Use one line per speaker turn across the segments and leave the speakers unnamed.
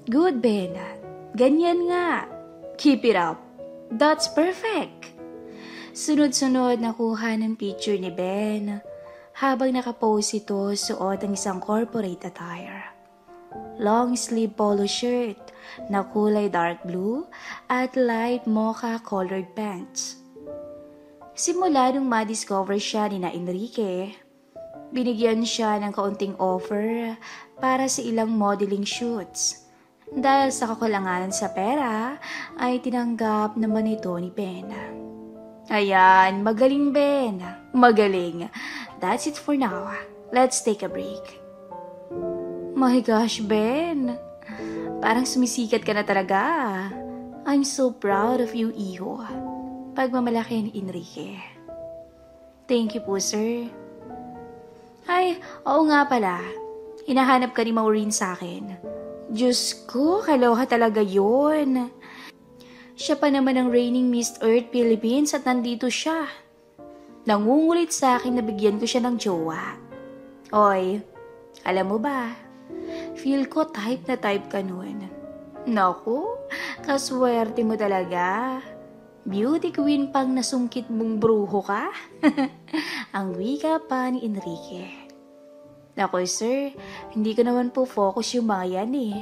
Good, Ben. Ganyan nga. Keep it up. That's perfect. Sunod-sunod nakuha ng picture ni Ben habang nakapose ito suot ang isang corporate attire. Long sleeve polo shirt na kulay dark blue at light mocha colored pants. Simula nung ma-discover siya ni na Enrique, binigyan siya ng kaunting offer para sa ilang modeling shoots. Dahil sa kakulangan sa pera, ay tinanggap naman ito ni Ben. Ayan, magaling Ben. Magaling. That's it for now. Let's take a break. My gosh, Ben. Parang sumisikat ka na talaga. I'm so proud of you, Iho. Pagmamalaki ni Enrique. Thank you po, sir. Ay, oo nga pala. Hinahanap ka ni Maureen sa akin. Diyos ko, kaloka talaga yun. Siya pa naman ang reigning Miss Earth Philippines at nandito siya. Nangungulit sa akin na bigyan ko siya ng jowa. Oy, alam mo ba, feel ko type na type ka nun. Naku, kaswerte mo talaga. Beauty queen pang nasungkit mong bruho ka? Ang wika pa ni Enrique. Naku sir, hindi ko naman po focus yung mga yan eh.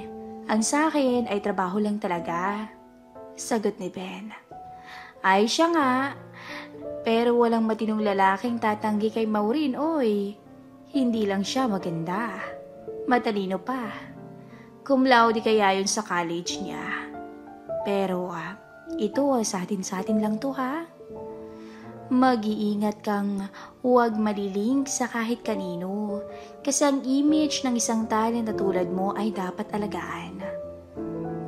Ang sa akin ay trabaho lang talaga. Sagot ni Ben. Ay siya nga, pero walang matinong lalaking tatanggi kay Maureen, oy. Hindi lang siya maganda. Matalino pa. Cum laude kaya yun sa college niya. Pero ito sa atin lang to ha. Mag-iingat kang huwag malilink sa kahit kanino kasi ang image ng isang talent na tulad mo ay dapat alagaan.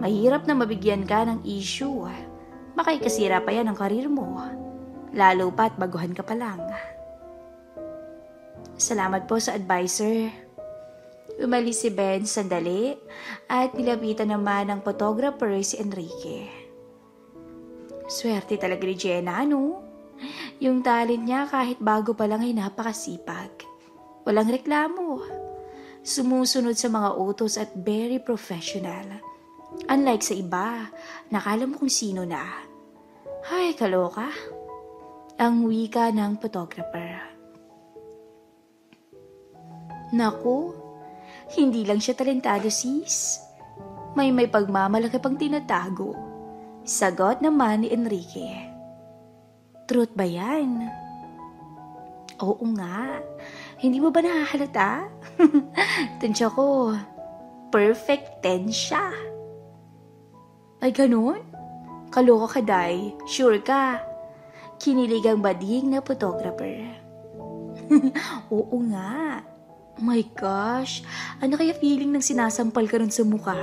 Mahirap na mabigyan ka ng issue. Baka ikasira pa yan ang karir mo. Lalo pa't baguhan ka pa lang. Salamat po sa adviser. Umalis si Ben sandali at nilapitan naman ng photographer si Enrique. Swerte talaga ni Jenna, no? Yung talent niya kahit bago pa lang ay napakasipag. Walang reklamo. Sumusunod sa mga utos at very professional. Unlike sa iba, nakala mo kung sino na. Ay, kaloka. Ang wika ng photographer. Naku, hindi lang siya talentado sis. May pagmamalaki pang tinatago. Sagot naman ni Enrique. Truth ba yan? Oo nga. Hindi mo ba nahahalata? Tansya ko, perfect 10 siya. Ay ganun? Kaloka ka, Day. Sure ka? Kinilig ang bading na photographer. Oo nga. Oh my gosh, ano kaya feeling ng sinasampal ka rin sa mukha?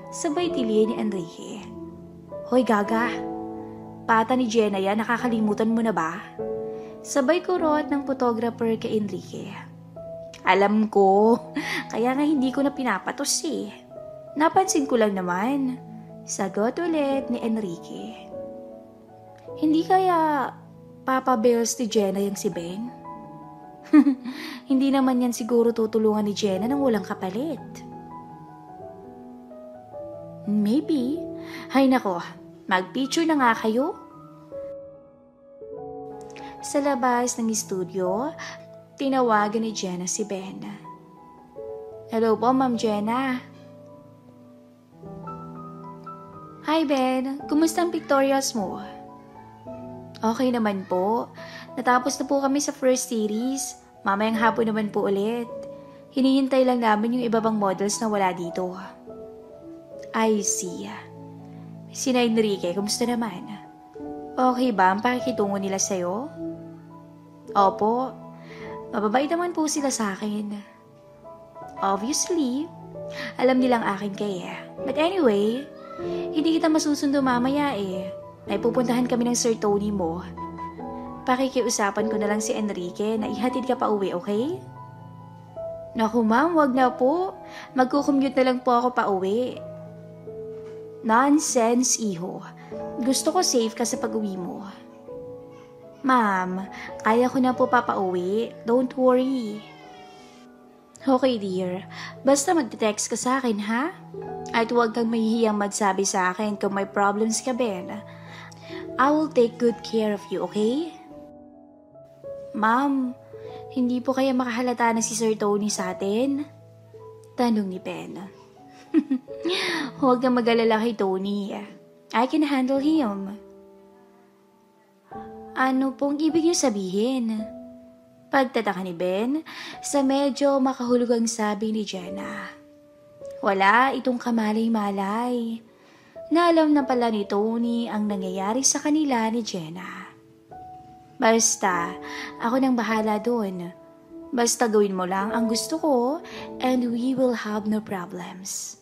Sabay tilihin ni Enrique. Hoy gaga, pata ni Jenna yan, nakakalimutan mo na ba? Sabay kurot ng photographer kay Enrique. Alam ko, kaya nga hindi ko na pinapatos eh. Napansin ko lang naman. Sagot ulit ni Enrique. Hindi kaya Papa Bells ni Jenna yung si Ben? Hindi naman yan siguro tutulungan ni Jenna nang walang kapalit. Maybe. Hay nako, mag-picture na nga kayo. Sa labas ng studio, tinawagan ni Jenna si Ben. Hello po, Ma'am Jenna. Hi Ben, kumusta ang pictorials mo? Okay naman po. Natapos na po kami sa first series. Mamayang hapon naman po ulit. Hinihintay lang namin yung iba pang models na wala dito. I see. Sina Enrique, kumusta naman? Okay ba ang pakikitungo nila sa'yo? Opo, mababait naman po sila sa akin. Obviously, alam nilang akin kaya. But anyway, hindi kita masusundo mamaya eh. May pupuntahan kami ng Sir Tony mo. Pakikiusapan ko na lang si Enrique na ihatid ka pa uwi, okay? Naku ma'am, wag na po. Magkukommute na lang po ako pa uwi. Nonsense, iho. Gusto ko safe ka sa pag-uwi mo. Ma'am, kaya ko na po papauwi. Don't worry. Okay dear, basta magte-text ka sa akin ha? At huwag kang mahihiyang magsabi sa akin kung may problems ka, Ben. I will take good care of you, okay? Ma'am, hindi po kaya makahalata na si Sir Tony sa atin? Tanong ni Ben. Huwag kang mag-alala kay Tony. I can handle him. Ano pong ibig niyo sabihin? Pagtataka ni Ben sa medyo makahulugang sabi ni Jenna. Wala itong kamalay-malay. Naalam na pala ni Tony ang nangyayari sa kanila ni Jenna. Basta, ako nang bahala doon. Basta gawin mo lang ang gusto ko and we will have no problems.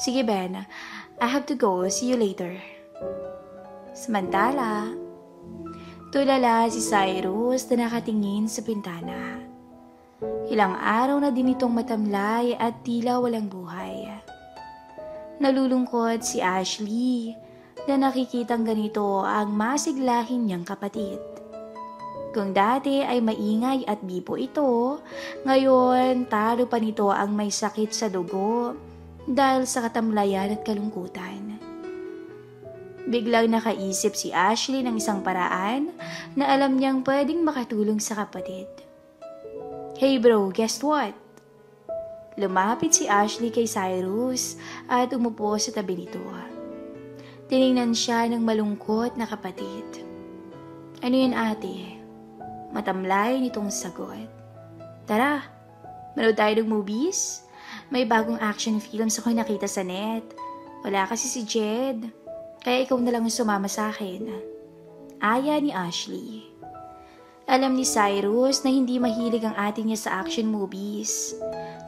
Sige Ben, I have to go. See you later. Samantala, tulala si Cyrus na nakatingin sa bintana. Ilang araw na din itong matamlay at tila walang buhay. Nalulungkot si Ashley na nakikitang ganito ang masiglahin niyang kapatid. Kung dati ay maingay at bipo ito, ngayon talo pa nito ang may sakit sa dugo dahil sa katamlayan at kalungkutan. Biglang nakaisip si Ashley ng isang paraan na alam niyang pwedeng makatulong sa kapatid. Hey bro, guess what? Lumapit si Ashley kay Cyrus at umupo sa tabi nito. Tiningnan siya ng malungkot na kapatid. Ano yun ate? Matamlay nitong sagot. Tara, manood tayo ng movies? May bagong action films ako nakita sa net. Wala kasi si Jed. Kaya ikaw na lang sumama sa akin. Aya ni Ashley. Alam ni Cyrus na hindi mahilig ang ate niya sa action movies.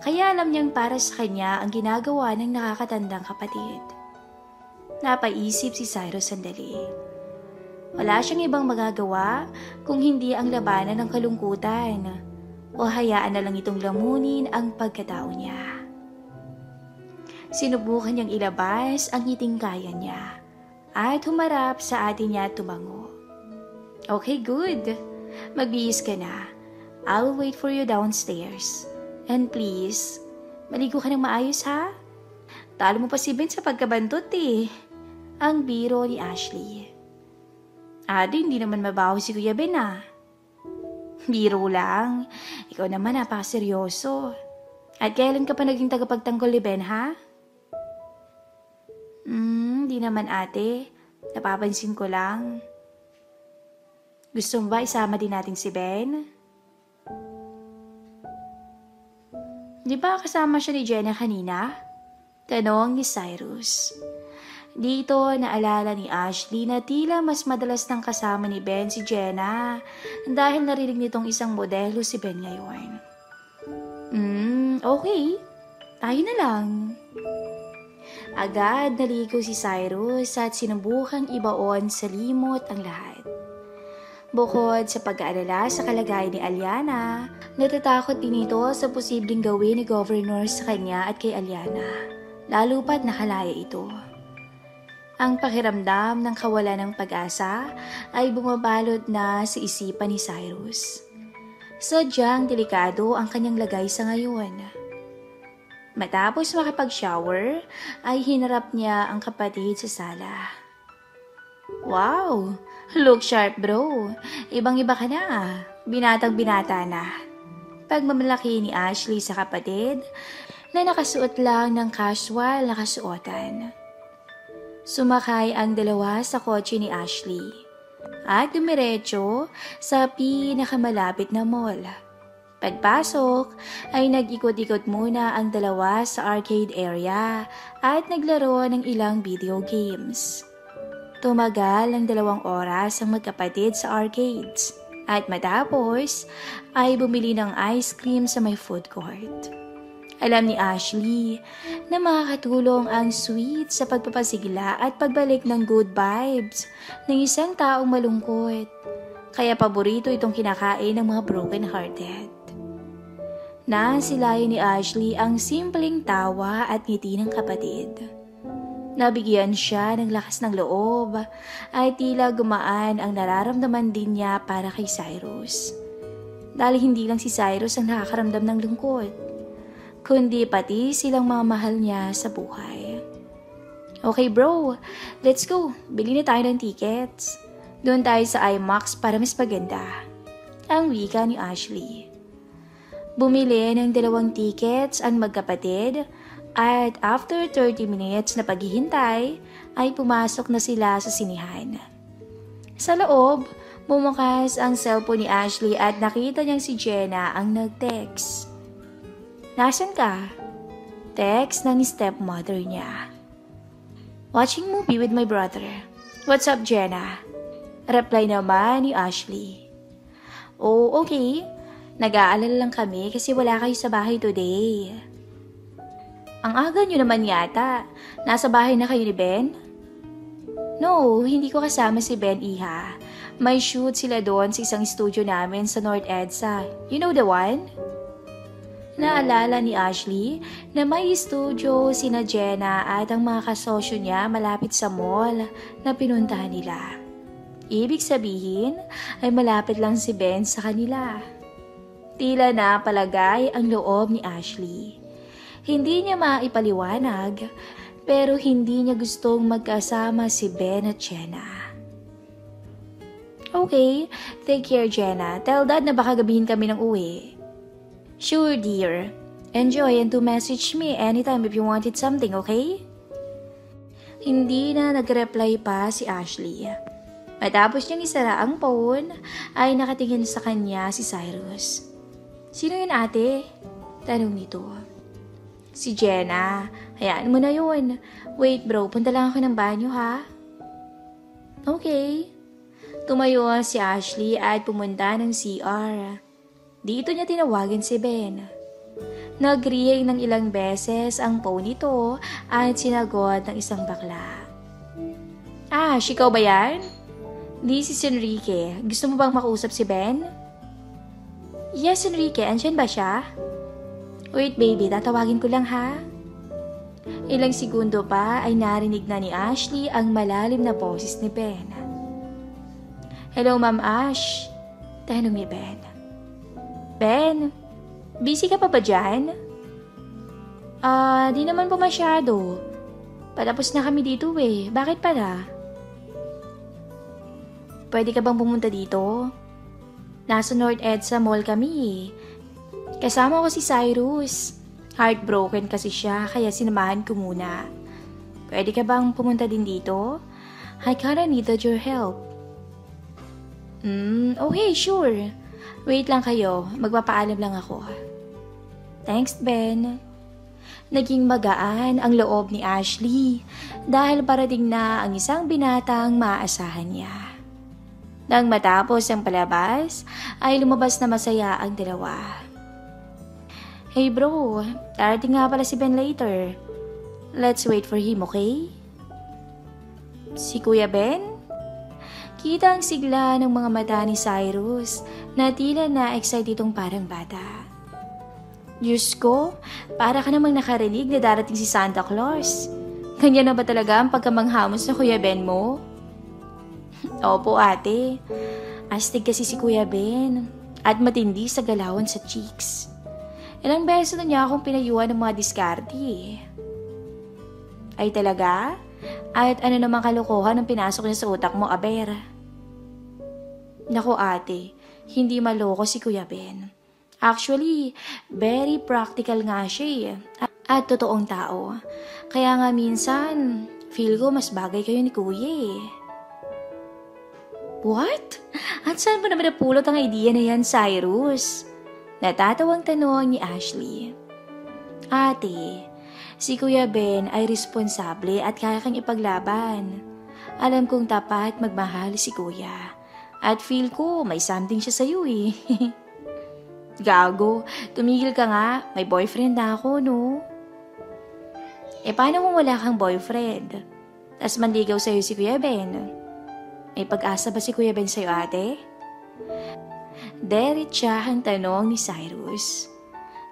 Kaya alam niyang para sa kanya ang ginagawa ng nakakatandang kapatid. Napaisip si Cyrus sandali. Wala siyang ibang magagawa kung hindi ang labanan ng kalungkutan o hayaan na lang itong lamunin ang pagkatao niya. Sinubukan niyang ilabas ang ngiting kaya niya at humarap sa ate niya at tumango. Okay, good. Magbihis ka na. I'll wait for you downstairs. And please, maligo ka ng maayos ha? Talo mo pa si Ben sa pagkabantot eh. Ang biro ni Ashley. Ate, hindi naman mabaho si Kuya Ben ah. Biro lang. Ikaw naman napakaseryoso. At kailan ka pa naging tagapagtanggol ni Ben ha? Di naman ate. Napapansin ko lang. Gusto mo ba isama din natin si Ben? Di ba kasama siya ni Jenna kanina? Tanong ni Cyrus. Dito naalala ni Ashley na tila mas madalas nang kasama ni Ben si Jenna dahil narinig nitong isang modelo si Ben ngayon. Okay. Tayo na lang. Agad naligo si Cyrus at sinubukang ibaon sa limot ang lahat. Bukod sa pag-aalala sa kalagayan ni Aliana, natatakot din ito sa posibleng gawin ni Governor sa kanya at kay Aliana, lalo pat nakalaya ito. Ang pakiramdam ng kawalan ng pag-asa ay bumabalot na sa isipan ni Cyrus. Sadyang delikado ang kanyang lagay sa ngayon. Matapos makapag-shower, ay hinarap niya ang kapatid sa sala. Wow! Look sharp bro! Ibang-iba ka na. Binatang-binata na. Pagmamalaki ni Ashley sa kapatid na nakasuot lang ng casual na kasuotan. Sumakay ang dalawa sa kotse ni Ashley at dumiretso sa pinakamalapit na mall. Pagpasok ay nag-ikot-ikot muna ang dalawa sa arcade area at naglaro ng ilang video games. Tumagal ng 2 oras ang magkapatid sa arcades at matapos ay bumili ng ice cream sa may food court. Alam ni Ashley na makakatulong ang sweet sa pagpapasigla at pagbalik ng good vibes ng isang taong malungkot. Kaya paborito itong kinakain ng mga broken-hearted. Nasilayan ni Ashley ang simpleng tawa at ngiti ng kapatid. Nabigyan siya ng lakas ng loob ay tila gumaan ang nararamdaman din niya para kay Cyrus. Dahil hindi lang si Cyrus ang nakakaramdam ng lungkot. kundi pati silang mga mahal niya sa buhay. Okay bro, let's go. Bili na tayo ng tickets. Doon tayo sa IMAX para mas maganda. Ang wika ni Ashley. Bumili ng 2 tickets ang magkapatid at after 30 minutes na paghihintay ay pumasok na sila sa sinihan. Sa loob, bumukas ang cellphone ni Ashley at nakita niyang si Jenna ang nag-text. Nasaan ka? Text ng stepmother niya. Watching movie with my brother. What's up, Jenna? Reply naman ni Ashley. Oh, okay. Nag-aalala lang kami kasi wala kayo sa bahay today. Ang aga nyo naman yata. Nasa bahay na kayo ni Ben? No, hindi ko kasama si Ben, iha. May shoot sila doon sa isang studio namin sa North EDSA. You know the one? Naalala ni Ashley na may studio sina Jenna at ang mga kasosyo niya malapit sa mall na pinuntahan nila. Ibig sabihin ay malapit lang si Ben sa kanila. Tila na palagay ang loob ni Ashley. Hindi niya maipaliwanag pero hindi niya gustong magkasama si Ben at Jenna. Okay, take care Jenna. Tell Dad na baka gabihin kami ng uwi. Sure, dear. Enjoy and to message me anytime if you wanted something, okay? Hindi na nag-reply pa si Ashley. Matapos niyang isara ang phone, ay nakatingin sa kanya si Cyrus. Sino yun ate? Tanong nito. Si Jenna. Hayaan mo na yun. Wait bro, punta lang ako ng banyo ha? Okay. Tumayo si Ashley at pumunta ng CR. Dito niya tinawagan si Ben. Nag-ring ng ilang beses ang phone nito at sinagot ng isang bakla. Ikaw ba yan? This is Enrique. Gusto mo bang makausap si Ben? Yes, Enrique. Andyan ba siya? Wait baby, tatawagin ko lang ha. Ilang segundo pa ay narinig na ni Ashley ang malalim na boses ni Ben. Hello, Ma'am Ash. Tanong ni Ben. Ben, busy ka pa ba dyan? Di naman po masyado. Patapos na kami dito eh. Bakit pala? Pwede ka bang pumunta dito? Nasa North EDSA Mall kami eh. Kasama ko si Cyrus. Heartbroken kasi siya kaya sinamahan ko muna. Pwede ka bang pumunta din dito? I kinda needed your help. Okay, sure. Wait lang kayo, magpapaalam lang ako. Thanks, Ben. Naging magaan ang loob ni Ashley dahil parating na ang isang binatang maaasahan niya. Nang matapos ang palabas, ay lumabas na masaya ang dalawa. Hey bro, darating nga pala si Ben later. Let's wait for him, okay? Si Kuya Ben? Kita ang sigla ng mga mata ni Cyrus na tila na-excite itong parang bata. Diyos ko, para ka namang nakarinig na darating si Santa Claus. Kanya na ba talaga ang pagkamanghamos na Kuya Ben mo? Opo ate, astig kasi si Kuya Ben at matindi sa galawan sa cheeks. Ilang beses na niya akong pinayuan ng mga diskarte. Ay talaga? At ano namang kalokohan ang pinasok niya sa utak mo, aber? Naku ate, hindi maloko si Kuya Ben. Actually, very practical nga siya at totoong tao. Kaya nga minsan, feel ko mas bagay kayo ni Kuya eh. What? At saan mo naman napulot ang idea na yan, Cyrus? Natatawang tanong ni Ashley. Ate, si Kuya Ben ay responsable at kaya kang ipaglaban. Alam kong tapat magmahal si Kuya. At feel ko may something siya sa'yo eh. Gago, tumigil ka nga. May boyfriend na ako, no? Paano kung wala kang boyfriend? Tas manligaw sa'yo si Kuya Ben? May pag-asa ba si Kuya Ben sa'yo, ate? Diretsahang tanong ni Cyrus.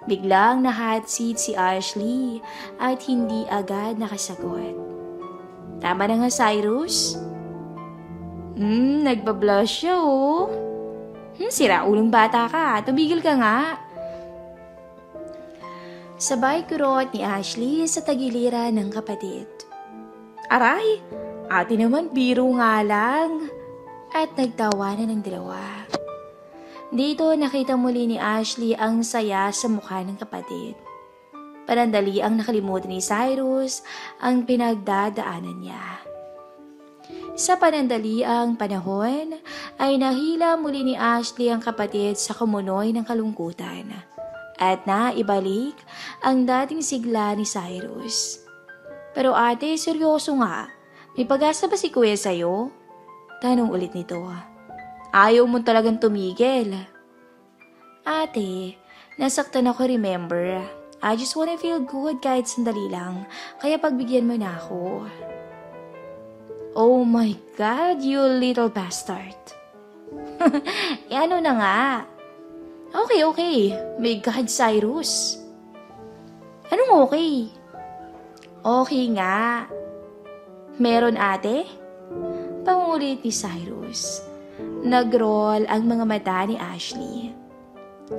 Biglang na-hot seat si Ashley at hindi agad nakasagot. Tama na nga, Cyrus? Nagbablush siya oh. Sira ulong bata ka, tumigil ka nga. Sabay kurot ni Ashley sa tagiliran ng kapatid. Aray, ate naman biro nga lang. At nagtawanan ng dalawa. Dito nakita muli ni Ashley ang saya sa mukha ng kapatid. Panandali ang nakalimutan ni Cyrus ang pinagdadaanan niya. Sa panandaliang panahon ay nahila muli ni Ashley ang kapatid sa kumunoy ng kalungkutan at naibalik ang dating sigla ni Cyrus. Pero ate, seryoso nga, may pag-asa ba si kuya sa'yo? Tanong ulit nito. Ayaw mo talagang tumigil. Ate, nasaktan ako, remember? I just wanna feel good kahit sandali lang, kaya pagbigyan mo na ako. Oh my God, you little bastard. Ano na nga? Okay. May God, Cyrus. Anong okay? Okay nga. Meron ate? Pangulit ni Cyrus. Nag-roll ang mga mata ni Ashley.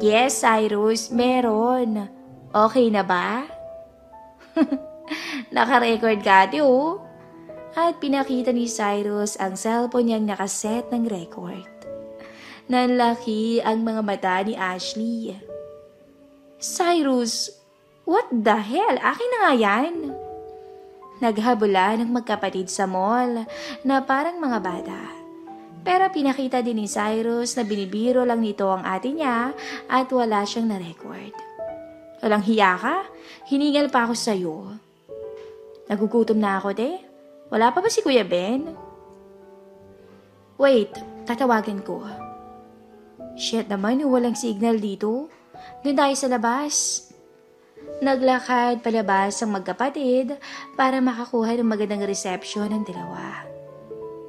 Yes, Cyrus, meron. Okay na ba? Naka-record ka ate oh. At pinakita ni Cyrus ang cellphone niyang nakaset ng record. Nanlaki ang mga mata ni Ashley. Cyrus, what the hell? Akin na nga yan. Naghabula ng magkapatid sa mall na parang mga bata. Pero pinakita din ni Cyrus na binibiro lang nito ang ate niya at wala siyang na-record. Walang hiya ka? Hiningal pa ako sa'yo. Nagugutom na ako, te. Wala pa ba si Kuya Ben? Wait, tatawagan ko. Shit naman, walang signal dito. Doon tayo sa labas. Naglakad palabas ang magkapatid para makakuha ng magandang resepsyon ng dalawa.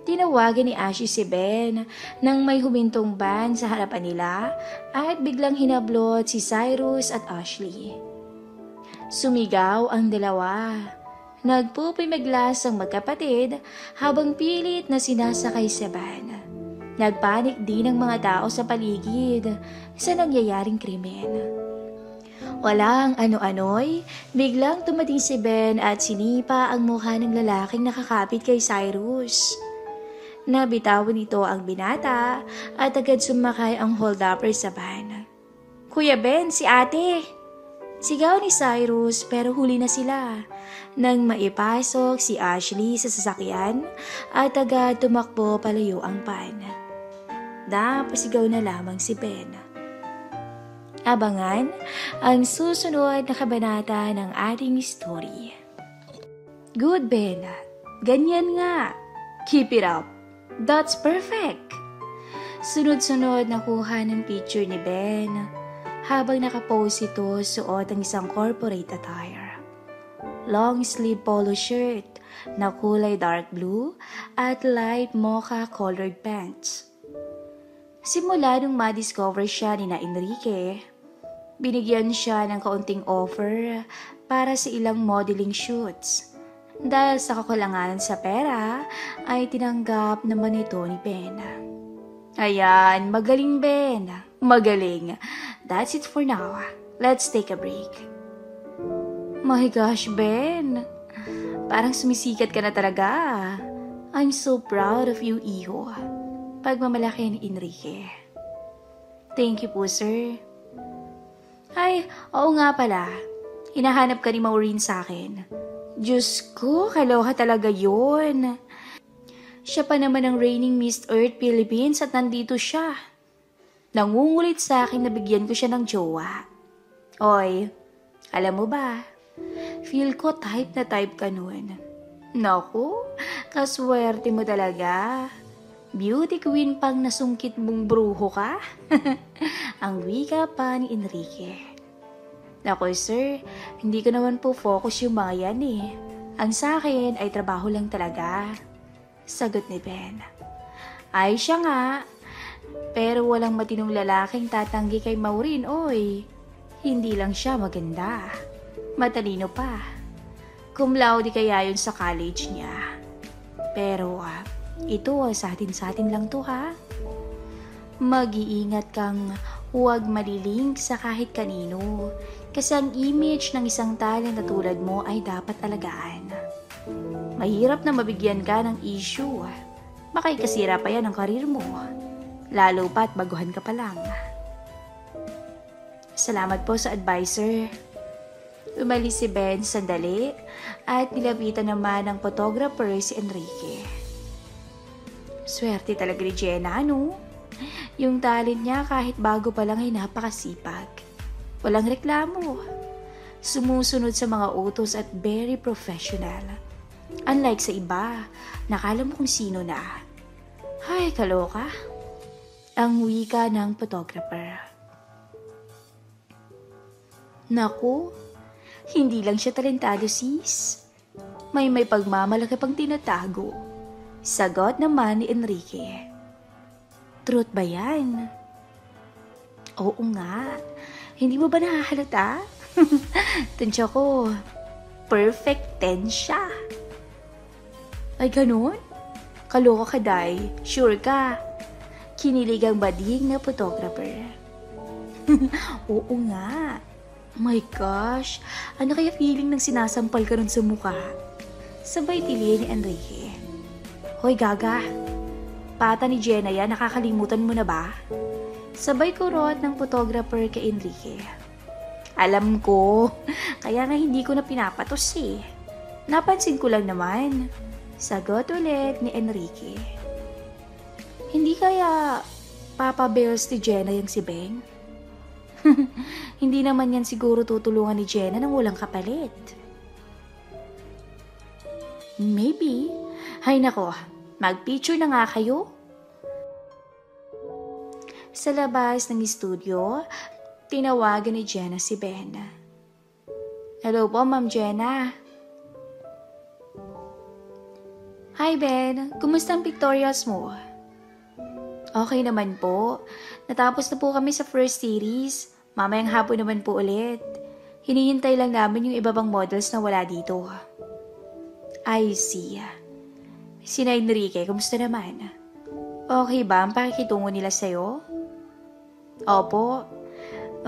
Tinawagan ni Ashley si Ben nang may humintong van sa harapan nila at biglang hinablot si Cyrus at Ashley. Sumigaw ang dalawa. Nagpupimiglas ang magkapatid habang pilit na sinasakay sa van. Nagpanik din ang mga tao sa paligid sa nangyayaring krimen. Walang ano-ano'y, biglang tumating si Ben at sinipa ang mukha ng lalaking nakakapit kay Cyrus. Nabitawan nito ang binata at agad sumakay ang hold-upper sa van. Kuya Ben, si ate! Sigaw ni Cyrus pero huli na sila. Nang maipasok si Ashley sa sasakyan at agad tumakbo palayo ang van. Napasigaw na lamang si Ben. Abangan ang susunod na kabanata ng ating story. Good, Ben. Ganyan nga. Keep it up. That's perfect. Sunod-sunod nakuha ng picture ni Ben habang nakapose ito suot ang isang corporate attire. Long sleeve polo shirt na kulay dark blue at light mocha colored pants. Simula nung ma-discover siya ni na Enrique, binigyan siya ng kaunting offer para sa ilang modeling shoots. Dahil sa kakulangan sa pera, ay tinanggap naman ito ni Ben. Ayan, magaling Ben. Magaling. That's it for now. Let's take a break. My gosh, Ben. Parang sumisikat ka na talaga. I'm so proud of you, iho. Pagmamalaki ni Enrique. Thank you po, sir. Ay, oo nga pala. Hinahanap ka ni Maureen sa akin. Diyos ko, kaloka talaga yun. Siya pa naman ang reigning Miss Earth Philippines at nandito siya. Nangungulit sa akin na bigyan ko siya ng jowa. Oy, alam mo ba, feel ko type na type ka nun. Naku, kaswerte mo talaga. Beauty queen pang nasungkit mong bruho ka? Ang wika pa ni Enrique. Naku sir, hindi ko naman po focus yung mga yan eh. Ang sa akin ay trabaho lang talaga. Sagot ni Ben. Ay siya nga, pero walang matinong lalaking tatanggi kay Maureen, oy. Hindi lang siya maganda. Matalino pa. Cum laude kaya yun sa college niya. Pero ito sa atin lang to ha. Mag-iingat kang huwag malilink sa kahit kanino. Kasi ang image ng isang talent na tulad mo ay dapat alagaan. Mahirap na mabigyan ka ng issue. Baka ikasira pa yan ang karir mo. Lalo pa't baguhan ka pa lang. Salamat po sa adviser. Umalis si Ben sandali at nilapitan naman ng photographer si Enrique. Swerte talaga ni Jenna, no? Yung talent niya kahit bago pa lang ay napakasipag. Walang reklamo. Sumusunod sa mga utos at very professional. Unlike sa iba, nakala mo kung sino na. Ay, kaloka. Ang wika ng photographer. Naku, hindi lang siya talentado sis. May pagmamalaki pang tinatago. Sagot naman ni Enrique. Truth ba yan? Oo nga. Hindi mo ba nakahalata? Tansya ko, perfect 10 siya. Ay ganun? Kaloka ka, Day. Sure ka? Kinilig ang bading na photographer. Oo nga. My gosh, ano kaya feeling ng sinasampal ka nun sa mukha? Sabay tili ni Enrique. Hoy gaga, pata ni Jenna yan, nakakalimutan mo na ba? Sabay kurot ng photographer kay Enrique. Alam ko, kaya nga hindi ko na pinapatos eh. Napansin ko lang naman. Sagot ulit ni Enrique. Hindi kaya Papa Bells ni Jenna yung si Beng? Hindi naman yan siguro tutulungan ni Jenna nang walang kapalit. Maybe. Hay nako, mag-picture na nga kayo. Sa labas ng studio, tinawagan ni Jenna si Ben. Hello po, Ma'am Jenna. Hi Ben, kumusta ang pictorials mo? Okay naman po. Natapos na po kami sa first series. Mamayang hapon naman po ulit. Hinihintay lang namin yung iba pang models na wala dito. I see. Sina Enrique, kumusta naman? Okay ba ang pakikitungo nila sa'yo? Opo.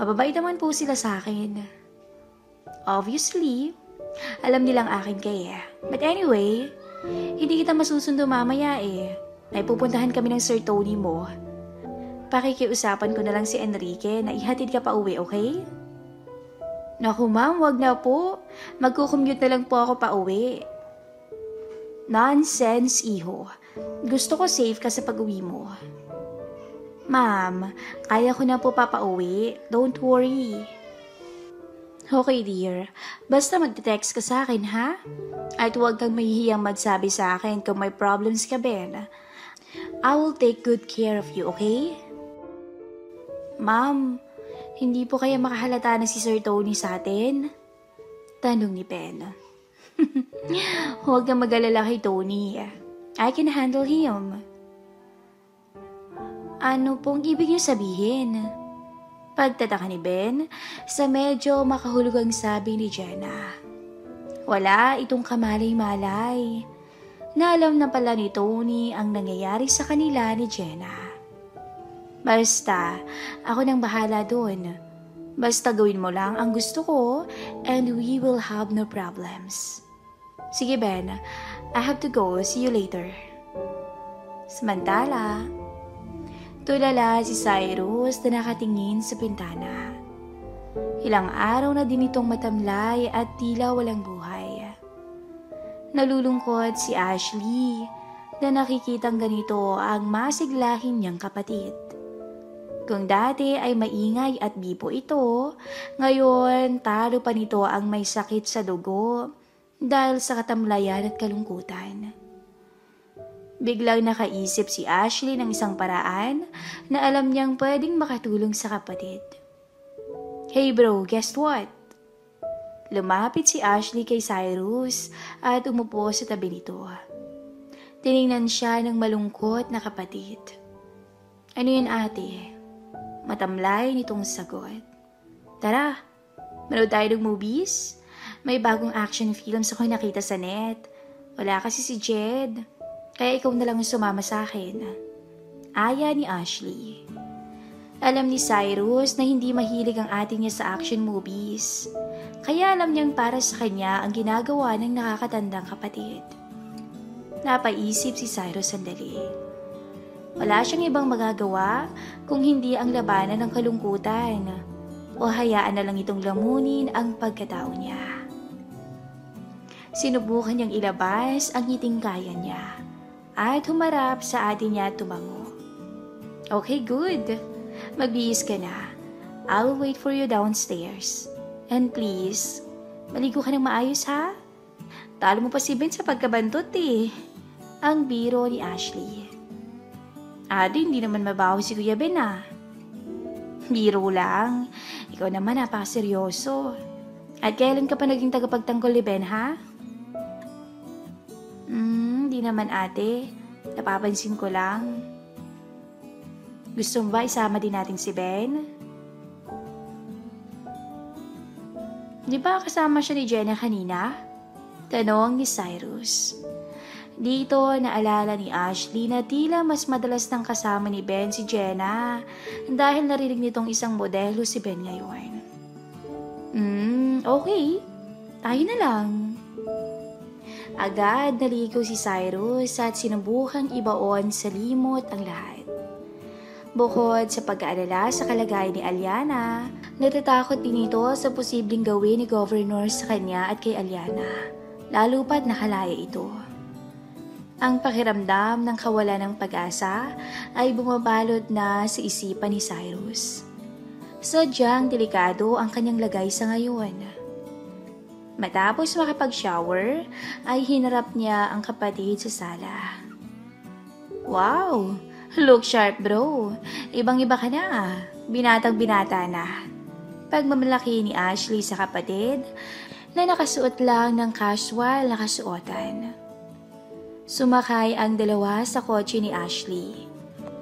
Mababait naman po sila sa akin. Obviously, alam nilang akin kaya. But anyway, hindi kita masusundo mamaya eh. May pupuntahan kami ng Sir Tony mo. Pakikiusapan ko na lang si Enrique na ihatid ka pa uwi, okay? Naku ma'am, wag na po. Magkukommute na lang po ako pa uwi. Nonsense, iho. Gusto ko safe ka sa pag-uwi mo. Ma'am, kaya ko na po papauwi. Don't worry. Okay dear, basta magte-text ka sa akin ha? At huwag kang mahihiyang magsabi sa akin kung may problems ka Ben. I will take good care of you, okay? Ma'am, hindi po kaya makahalata na si Sir Tony sa atin? Tanong ni Ben. Huwag kang mag-alala kay Tony. I can handle him. Ano pong ibig niyo sabihin? Pagtataka ni Ben sa medyo makahulugang sabi ni Jenna. Wala itong kamalay-malay. Na alam na pala ni Tony ang nangyayari sa kanila ni Jenna. Basta, ako nang bahala doon. Basta gawin mo lang ang gusto ko and we will have no problems. Sige Ben, I have to go. See you later. Samantala, tulala si Cyrus na nakatingin sa pintana. Ilang araw na din itong matamlay at tila walang buhay. Nalulungkot si Ashley na nakikitang ganito ang masiglahin niyang kapatid. Kung dati ay maingay at bipo ito, ngayon talo pa nito ang may sakit sa dugo dahil sa katamlayan at kalungkutan. Biglang nakaisip si Ashley ng isang paraan na alam niyang pwedeng makatulong sa kapatid. Hey bro, guess what? Lumapit si Ashley kay Cyrus at umupo sa tabi nito. Tiningnan siya ng malungkot na kapatid. Ano yun ate? Matamlay nitong sagot. Tara, manood tayo ng movies? May bagong action films ako nakita sa net. Wala kasi si Jed. Kaya ikaw na lang sumama sa akin. Aya ni Ashley. Alam ni Cyrus na hindi mahilig ang ate niya sa action movies. Kaya alam niyang para sa kanya ang ginagawa ng nakakatandang kapatid. Napaisip si Cyrus sandali. Wala siyang ibang magagawa kung hindi ang labanan ng kalungkutan o hayaan na lang itong lamunin ang pagkatao niya. Sinubukan niyang ilabas ang ngiting kaya niya at humarap sa ate niya at tumango. Okay, good. Magbihis ka na. I'll wait for you downstairs. And please, maligo ka ng maayos ha? Talo mo pa si Ben sa pagkabantot eh. Ang biro ni Ashley. Ate, hindi naman mabaho si Kuya Ben ah. Biro lang. Ikaw naman napakaseryoso. At kailan ka pa naging tagapagtanggol ni Ben ha? Di naman ate. Napapansin ko lang. Gusto mo ba isama din natin si Ben? Di ba kasama siya ni Jenna kanina? Tanong ni Cyrus. Dito naalala ni Ashley na tila mas madalas nang kasama ni Ben si Jenna dahil narinig nitong isang modelo si Ben ngayon. Okay. Tayo na lang. Agad naligo si Cyrus at sinubukang ibaon sa limot ang lahat. Bukod sa pag-aalala sa kalagayan ni Aliana, natatakot din ito sa posibleng gawin ni Governor sa kanya at kay Aliana, lalo pat nakalaya ito. Ang pakiramdam ng kawalan ng pag-asa ay bumabalot na sa isipan ni Cyrus. Sadyang delikado ang kanyang lagay sa ngayon. Matapos makapag-shower, ay hinarap niya ang kapatid sa sala. Wow! Look sharp bro! Ibang-iba ka na. Binatang-binata na. Pagmamalaki ni Ashley sa kapatid na nakasuot lang ng casual na kasuotan. Sumakay ang dalawa sa kotse ni Ashley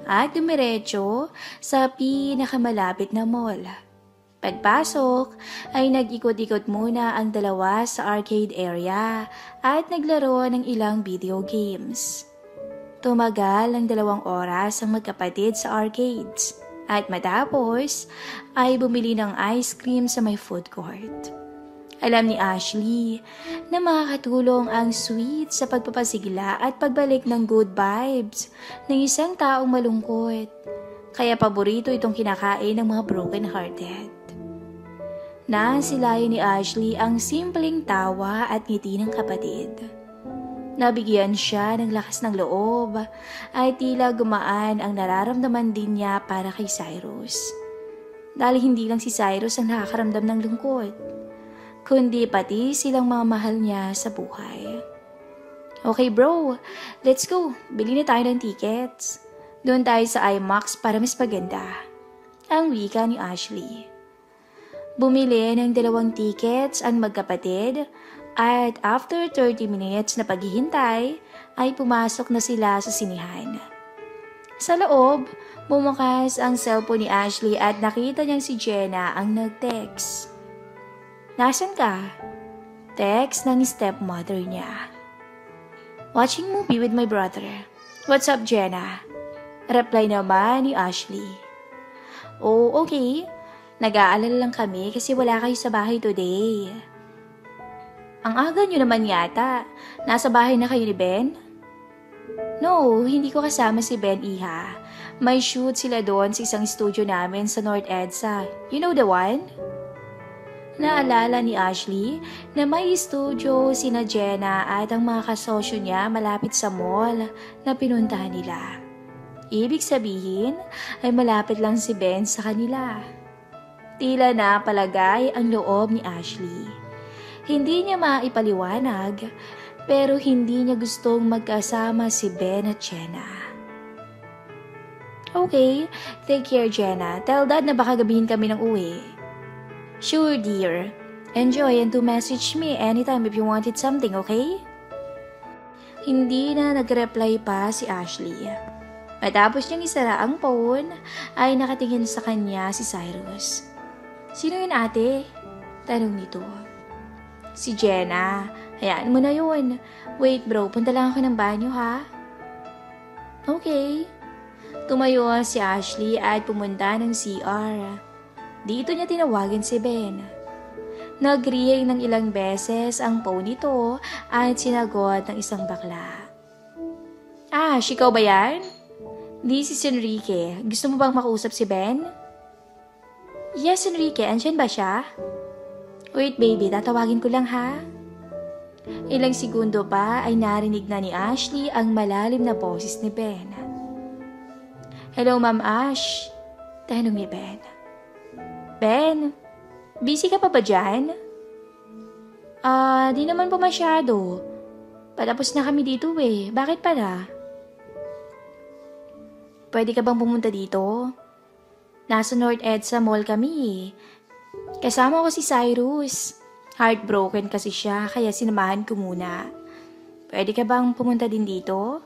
at dumiretso sa pinakamalapit na mall. Pagpasok ay nag-ikot-ikot muna ang dalawa sa arcade area at naglaro ng ilang video games. Tumagal ang 2 oras ang magkapatid sa arcades at matapos ay bumili ng ice cream sa may food court. Alam ni Ashley na makakatulong ang sweet sa pagpapasigla at pagbalik ng good vibes ng isang taong malungkot. Kaya paborito itong kinakain ng mga broken-hearted. Nasilayan ni Ashley ang simpleng tawa at ngiti ng kapatid. Nabigyan siya ng lakas ng loob ay tila gumaan ang nararamdaman din niya para kay Cyrus. Dahil hindi lang si Cyrus ang nakakaramdam ng lungkot, kundi pati silang mga mahal niya sa buhay. Okay bro, let's go. Bili na tayo ng tickets. Doon tayo sa IMAX para mas maganda. Ang wika ni Ashley. Bumili ng 2 tickets ang magkapatid at after 30 minutes na paghihintay ay pumasok na sila sa sinihan. Sa loob, bumukas ang cellphone ni Ashley at nakita niyang si Jenna ang nag-text. Nasaan ka? Text ng stepmother niya. Watching movie with my brother. What's up, Jenna? Reply naman ni Ashley. Oh, okay. Nag-aalala lang kami kasi wala kayo sa bahay today. Ang aga nyo naman yata. Nasa bahay na kayo ni Ben? No, hindi ko kasama si Ben, iha. May shoot sila doon sa isang studio namin sa North EDSA. You know the one? Naalala ni Ashley na may studio sina Jenna at ang mga kasosyo niya malapit sa mall na pinuntahan nila. Ibig sabihin ay malapit lang si Ben sa kanila. Tila na palagay ang loob ni Ashley. Hindi niya maipaliwanag pero hindi niya gustong magkasama si Ben at Jenna. Okay, take care Jenna. Tell Dad na baka gabihin kami ng uwi. Sure dear. Enjoy and to message me anytime if you wanted something, okay? Hindi na nag-reply pa si Ashley. Matapos niyang isara ang phone ay nakatingin sa kanya si Cyrus. Sino yun ate? Tanong nito. Si Jenna. Hayaan mo na yun. Wait bro, punta lang ako ng banyo ha? Okay. Tumayo si Ashley at pumunta ng CR. Dito niya tinawagan si Ben. Nag-ring ng ilang beses ang phone nito at sinagot ng isang bakla. Ash, ikaw ba yan? This is Enrique. Gusto mo bang makausap si Ben? Yes, Enrique. Andyan ba siya? Wait, baby. Tatawagin ko lang ha. Ilang segundo pa ay narinig na ni Ashley ang malalim na boses ni Ben. Hello, Ma'am Ash. Tanong ni Ben. Ben, busy ka pa ba dyan? Di naman po masyado. Patapos na kami dito eh. Bakit pala? Pwede ka bang pumunta dito? Nasa North EDSA Mall kami eh. Kasama ko si Cyrus. Heartbroken kasi siya kaya sinamahan ko muna. Pwede ka bang pumunta din dito?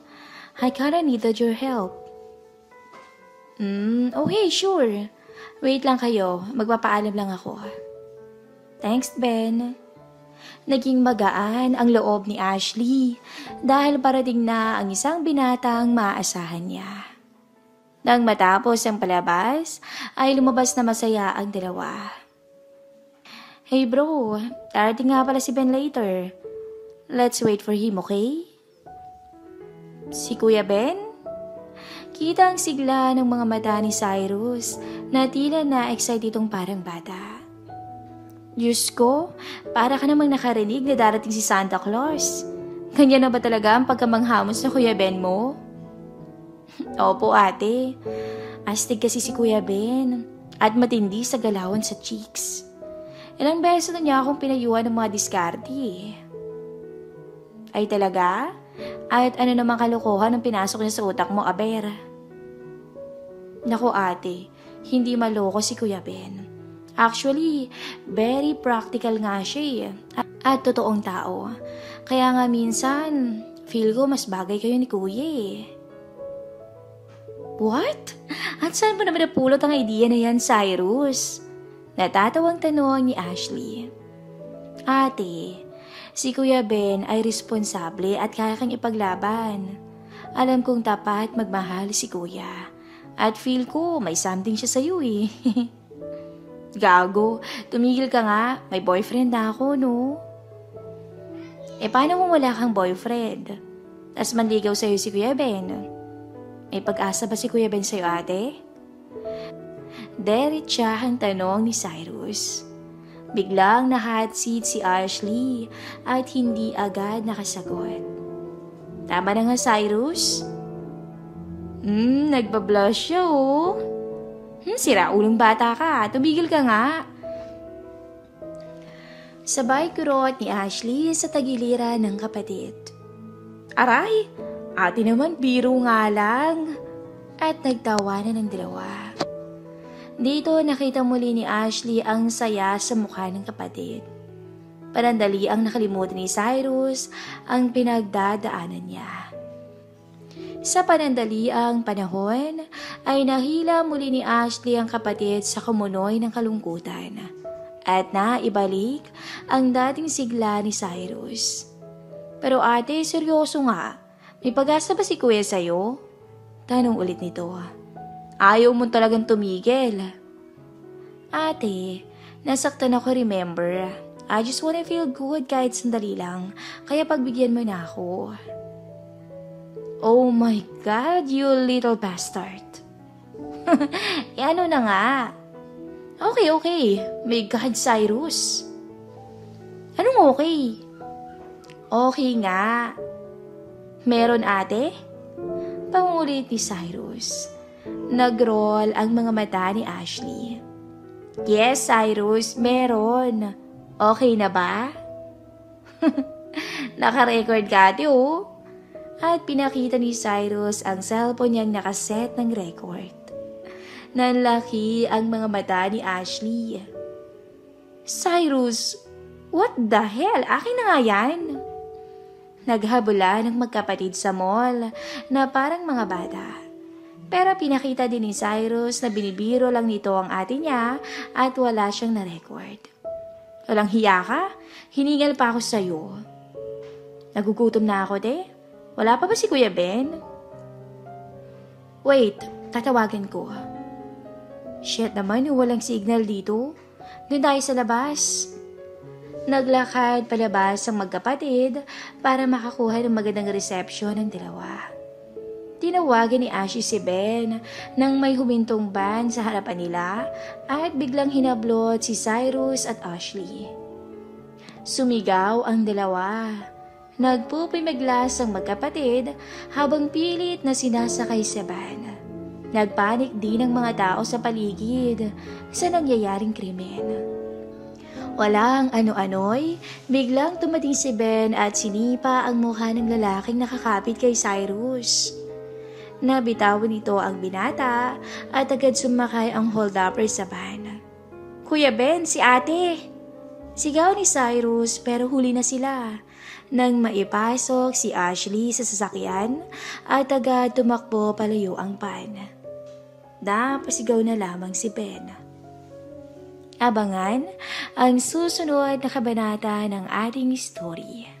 I kinda needed your help. Okay, sure. Wait lang kayo. Magpapaalam lang ako. Thanks, Ben. Naging magaan ang loob ni Ashley dahil parating na ang isang binatang maaasahan niya. Nang matapos ang palabas, ay lumabas na masaya ang dalawa. Hey bro, darating nga pala si Ben later. Let's wait for him, okay? Si Kuya Ben? Kita ang sigla ng mga mata ni Cyrus na tila na-excite itong parang bata. Diyos ko, para ka namang nakarinig na darating si Santa Claus. Ganyan na ba talaga ang pagkamanghamos na Kuya Ben mo? Opo ate, astig kasi si Kuya Ben at matindi sa galawan sa cheeks. Ilang beses na niya akong pinayuan ng mga diskarte. Ay talaga? At ano namang kalokohan ang pinasok niya sa utak mo, aber? Naku ate, hindi maloko si Kuya Ben. Actually, very practical nga siya at totoong tao. Kaya nga minsan, feel ko mas bagay kayo ni Kuya eh. What? At saan mo naman napulot ang idea na yan, Cyrus? Natatawang tanong ni Ashley. Ate, si Kuya Ben ay responsable at kaya kang ipaglaban. Alam kong tapat magmahal si Kuya. At feel ko may something siya sa'yo eh. Gago, tumigil ka nga. May boyfriend na ako, no? Paano kung wala kang boyfriend? Tas manligaw sa'yo si Kuya Ben? May pag-asa ba si Kuya Ben sa'yo, ate? Diretsahang tanong ni Cyrus. Biglang na-hot seat si Ashley at hindi agad nakasagot. Tama na nga, Cyrus? Nagbablush siya, oh. Sira ulong bata ka. Tumigil ka nga. Sabay kurot ni Ashley sa tagiliran ng kapatid. Aray, ate naman biro nga lang. At nagtawanan ng dalawa. Dito nakita muli ni Ashley ang saya sa mukha ng kapatid. Panandali ang nakalimutan ni Cyrus ang pinagdadaanan niya. Sa panandaliang panahon ay nahila muli ni Ashley ang kapatid sa kumunoy ng kalungkutan at naibalik ang dating sigla ni Cyrus. Pero ate, seryoso nga, may pag-asa ba si Kuya sa'yo? Tanong ulit nito. Ayaw mo talagang tumigil. Ate, nasaktan ako, remember? I just wanna feel good kahit sandali lang, kaya pagbigyan mo na ako. Oh my God, you little bastard. Ano na nga? Okay. My God, Cyrus. Anong okay? Okay nga. Meron ate? Pangulit ni Cyrus. Nag-roll ang mga mata ni Ashley. Yes, Cyrus, meron. Okay na ba? Naka-record ka ate, oh. At pinakita ni Cyrus ang cellphone niyang nakaset ng record. Nanlaki ang mga mata ni Ashley. Cyrus, what the hell? Akin na nga yan. Naghabula ng magkapatid sa mall na parang mga bata. Pero pinakita din ni Cyrus na binibiro lang nito ang ate niya at wala siyang na-record. Walang hiya ka? Hiningal pa ako sa'yo. Nagugutom na ako, de. Wala pa ba si Kuya Ben? Wait, tatawagan ko. Shit naman, walang signal dito. Doon tayo sa labas. Naglakad palabas ang magkapatid para makakuha ng magandang resepsyon ng dalawa. Tinawagan ni Ashley si Ben nang may humintong van sa harapan nila at biglang hinablot si Cyrus at Ashley. Sumigaw ang dalawa. Nagpupimiglas ang magkapatid habang pilit na sinasakay sa van. Nagpanik din ang mga tao sa paligid sa nangyayaring krimen. Walang ano-ano'y, biglang tumating si Ben at sinipa ang mukha ng lalaking nakakapit kay Cyrus. Nabitawan nito ang binata at agad sumakay ang hold-upper sa van. Kuya Ben, si ate! Sigaw ni Cyrus pero huli na sila. Nang maipasok si Ashley sa sasakyan at agad tumakbo palayo ang van. Napasigaw na lamang si Ben. Abangan ang susunod na kabanata ng ating story.